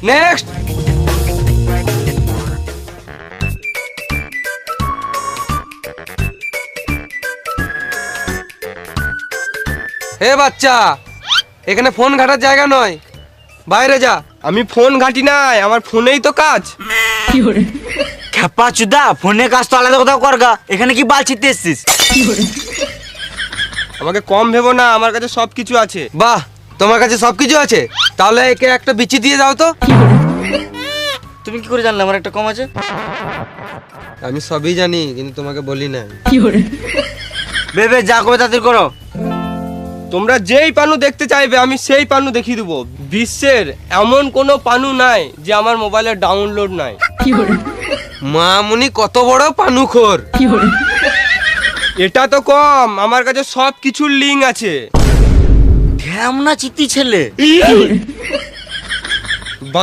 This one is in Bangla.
নেক্সট। হে বাচ্চা, এখানে ফোন ঘাটার জায়গা নয়, বাইরে যা। আমি ফোন ঘাঁটি নাই, আমার ফোনেই তো কাজ। খেপা চুদা, ফোনে কাজ তো আলাদা কোথাও করগা, এখানে কি বাল ছিটতে এসছিস? আমাকে কম ভেবো না, আমার কাছে সবকিছু আছে। বাহ, তোমার কাছে সবকিছু আছে, তাহলে একে একটা বিচি দিয়ে দাও তো। তুমি কি করে জানলে আমার একটা কম আছে? আমি সবই জানি, কিন্তু তোমাকে বলি না। বেবে যা করে তাদের করো। তোমরা যেই পানু দেখতে চাইবে আমি সেই পানু দেখিয়ে দেবো। বিশ্বের এমন কোনো পানু নাই যে আমার মোবাইলে ডাউনলোড নাই। মামুনি কত বড় পানুখোর। এটা তো কম, আমার কাছে সব কিছুর লিঙ্ক আছে। ঢ্যামনা চিত্তি ছেলে।